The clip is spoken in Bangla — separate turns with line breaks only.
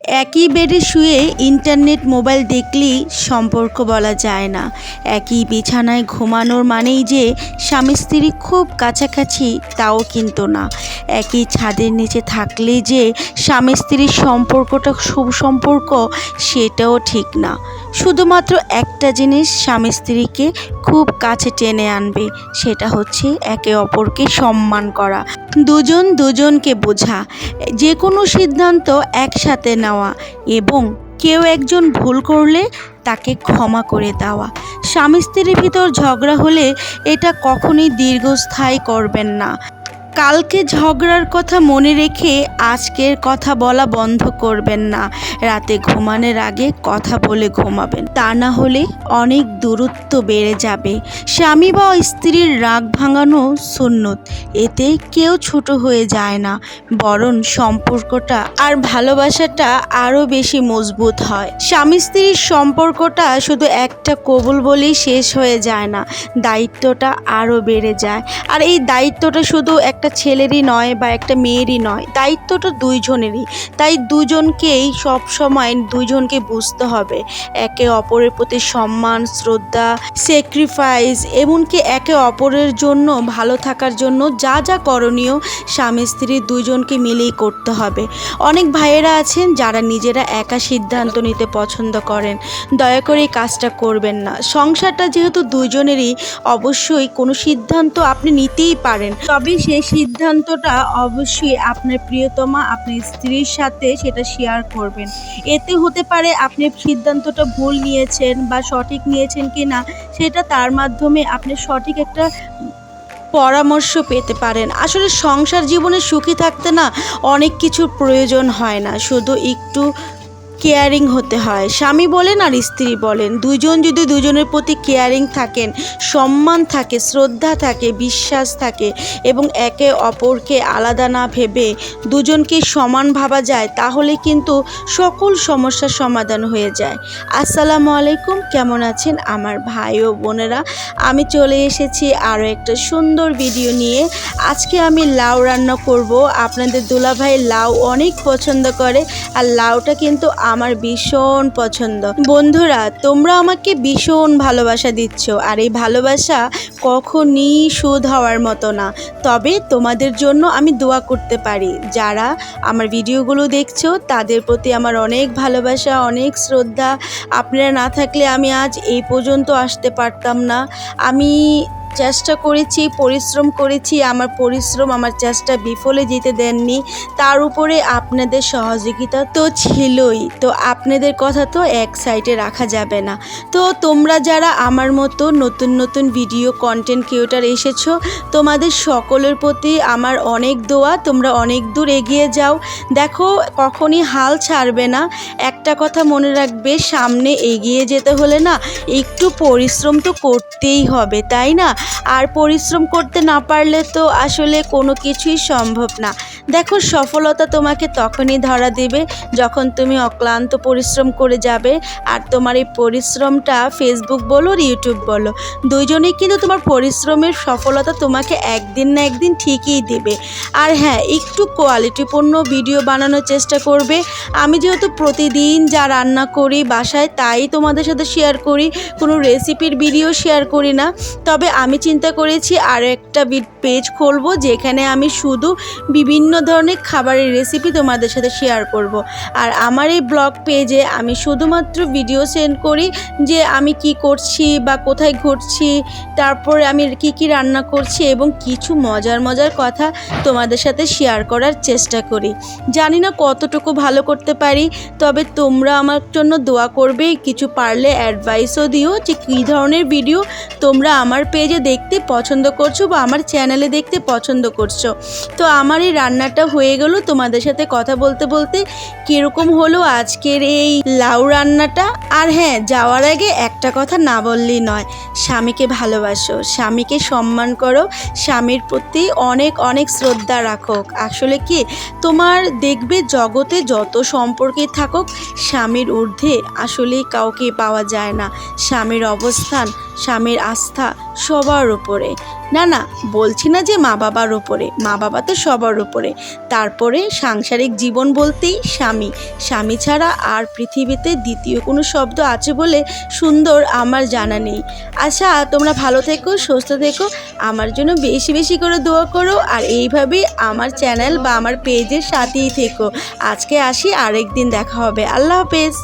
একই বেডে শুয়ে ইন্টারনেট মোবাইল দেখলেই সম্পর্ক বলা যায় না। একই বিছানায় ঘুমানোর মানেই যে স্বামী স্ত্রী খুব কাছাকাছি তাও কিন্তু না। একই ছাদের নিচে থাকলেই যে স্বামী স্ত্রীর সম্পর্কটা সুসম্পর্ক সেটাও ঠিক না। শুধুমাত্র একটা জিনিস স্বামী স্ত্রীকে খুব কাছে টেনে আনবে, সেটা হচ্ছে একে অপরকে সম্মান করা, দুজন দুজনকে বোঝা, যে কোনো সিদ্ধান্ত একসাথে নেওয়া এবং কেউ একজন ভুল করলে তাকে ক্ষমা করে দেওয়া। স্বামী স্ত্রীর ভিতর ঝগড়া হলে এটা কখনোই দীর্ঘস্থায়ী করবেন না। কালকে ঝগড়ার কথা মনে রেখে আজকের কথা বলা বন্ধ করবেন না। রাতে ঘুমানোর আগে কথা বলে ঘুমাবেন, তা না হলে অনেক দূরত্ব বেড়ে যাবে। স্বামী বা স্ত্রীর রাগ ভাঙানো সুন্নত, এতে কেউ ছোট হয়ে যায় না, বরং সম্পর্কটা আর ভালোবাসাটা আরও বেশি মজবুত হয়। স্বামী স্ত্রীর সম্পর্কটা শুধু একটা কবুল বলেই শেষ হয়ে যায় না, দায়িত্বটা আরও বেড়ে যায়। আর এই দায়িত্বটা শুধু একটা ছেলেরই নয় বা একটা মেয়েরই নয়, দায়িত্বটা দুইজনেরই। তাই দুজনকেই সবসময় দুইজনকে বুঝতে হবে একে অপরের প্রতি সম্মান, শ্রদ্ধা, স্যাক্রিফাইস, এমনকি একে অপরের জন্য ভালো থাকার জন্য যা যা করণীয় স্বামী স্ত্রী দুইজনকে মিলেই করতে হবে। অনেক ভাইয়েরা আছেন যারা নিজেরা একা সিদ্ধান্ত নিতে পছন্দ করেন, দয়া করে এই কাজটা করবেন না। সংসারটা যেহেতু দুইজনেরই, অবশ্যই কোনো সিদ্ধান্ত আপনি নিতেই পারেন, তবে সেই সিদ্ধান্তটা অবশ্যই আপনার প্রিয়তমা আপনার স্ত্রীর সাথে সেটা শেয়ার করবেন। এতে হতে পারে আপনি সিদ্ধান্তটা ভুল নিয়েছেন বা সঠিক নিয়েছেন কি না সেটা তার মাধ্যমে আপনি সঠিক একটা পরামর্শ পেতে পারেন। আসলে সংসার জীবনে সুখী থাকতে না অনেক কিছুর প্রয়োজন হয় না, শুধু একটু কেয়ারিং হতে হয়। স্বামী বলেন আর স্ত্রী বলেন, দুজন যদি দুজনের প্রতি কেয়ারিং থাকেন, সম্মান থাকে, শ্রদ্ধা থাকে, বিশ্বাস থাকে এবং একে অপরকে আলাদা না ভেবে দুজনকে সমান ভাবা যায়, তাহলে কিন্তু সকল সমস্যার সমাধান হয়ে যায়। আসসালামু আলাইকুম, কেমন আছেন আমার ভাই ও বোনেরা? আমি চলে এসেছি আরও একটা সুন্দর ভিডিও নিয়ে। আজকে আমি লাউ রান্না করব। আপনাদের দুলাভাই লাউ অনেক পছন্দ করে, আর লাউটা কিন্তু আমার ভীষণ পছন্দ। বন্ধুরা, তোমরা আমাকে ভীষণ ভালোবাসা দিচ্ছ, আর এই ভালোবাসা কখনই শোধ হওয়ার মতো না। তবে তোমাদের জন্য আমি দোয়া করতে পারি। যারা আমার ভিডিওগুলো দেখছো তাদের প্রতি আমার অনেক ভালোবাসা, অনেক শ্রদ্ধা। আপনারা না থাকলে আমি আজ এই পর্যন্ত আসতে পারতাম না। আমি চেষ্টা করেছি, পরিশ্রম করেছি, আমার পরিশ্রম, আমার চেষ্টা বিফলে যেতে দেননি। তার উপরে আপনাদের সহযোগিতা তো ছিলই, তো আপনাদের কথা তো এক সাইডে রাখা যাবে না। তো তোমরা যারা আমার মতো নতুন নতুন ভিডিও কন্টেন্ট ক্রিয়েটর এসেছো, তোমাদের সকলের প্রতি আমার অনেক দোয়া। তোমরা অনেক দূর এগিয়ে যাও, দেখো কখনই হাল ছাড়বে না। একটা কথা মনে রাখবে, সামনে এগিয়ে যেতে হলে না একটু পরিশ্রম তো করতেই হবে, তাই না? আর পরিশ্রম করতে না পারলে তো আসলে কোনো কিছুই সম্ভব না। দেখো, সফলতা তোমাকে তখনই ধরা দেবে যখন তুমি অক্লান্ত পরিশ্রম করে যাবে। আর তোমার এই পরিশ্রমটা ফেসবুক বলো আর ইউটিউব বলো, দুইজনেই কিন্তু তোমার পরিশ্রমের সফলতা তোমাকে একদিন না একদিন ঠিকই দেবে। আর হ্যাঁ, একটু কোয়ালিটিপূর্ণ ভিডিও বানানোর চেষ্টা করবে। আমি যেহেতু প্রতিদিন যা রান্না করি বাসায় তাই তোমাদের সাথে শেয়ার করি, কোনো রেসিপির ভিডিও শেয়ার করি না। তবে আমি চিন্তা করেছি আরও একটা পেজ খুলবো, যেখানে আমি শুধু বিভিন্ন ধরনের খাবারের রেসিপি তোমাদের সাথে শেয়ার করব। আর আমার এই ব্লগ পেজে আমি শুধুমাত্র ভিডিও সেন্ড করি যে আমি কি করছি বা কোথায় ঘুরছি, তারপরে আমি কি রান্না করছি এবং কিছু মজার মজার কথা তোমাদের সাথে শেয়ার করার চেষ্টা করি। জানি না কতটুকু ভালো করতে পারি, তবে তোমরা আমার জন্য দোয়া করবে। কিছু পারলে অ্যাডভাইসও দিও যে কী ধরনের ভিডিও তোমরা আমার পেজে দেখতে পছন্দ করছো বা আমার চ্যানেলে দেখতে পছন্দ করছো। তো আমার এই রান্নাটা হয়ে গেল। তোমাদের সাথে কথা বলতে বলতে কীরকম হলো আজকের এই লাউ রান্নাটা। আর হ্যাঁ, যাওয়ার আগে একটা কথা না বললেই নয়, স্বামীকে ভালোবাসো, স্বামীকে সম্মান করো, স্বামীর প্রতি অনেক অনেক শ্রদ্ধা রাখো। আসলে কি, তোমার দেখবে জগতে যত সম্পর্কই থাকুক, স্বামীর ঊর্ধ্বে আসলেই কাউকে পাওয়া যায় না। স্বামীর অবস্থান, স্বামীর আস্থা সব সবার উপরে। না না, বলছি না যে মা বাবার উপরে, মা বাবা তো সবার উপরে। তারপরে সাংসারিক জীবন বলতেই স্বামী, স্বামী ছাড়া আর পৃথিবীতে দ্বিতীয় কোনো শব্দ আছে বলে সুন্দর আমার জানা নেই। আচ্ছা, তোমরা ভালো থেকো, সুস্থ থেকো, আমার জন্য বেশি বেশি করে দোয়া করো, আর এইভাবেই আমার চ্যানেল বা আমার পেজের সাথেই থেকো। আজকে আসি, আরেকদিন দেখা হবে। আল্লাহ হাফেজ।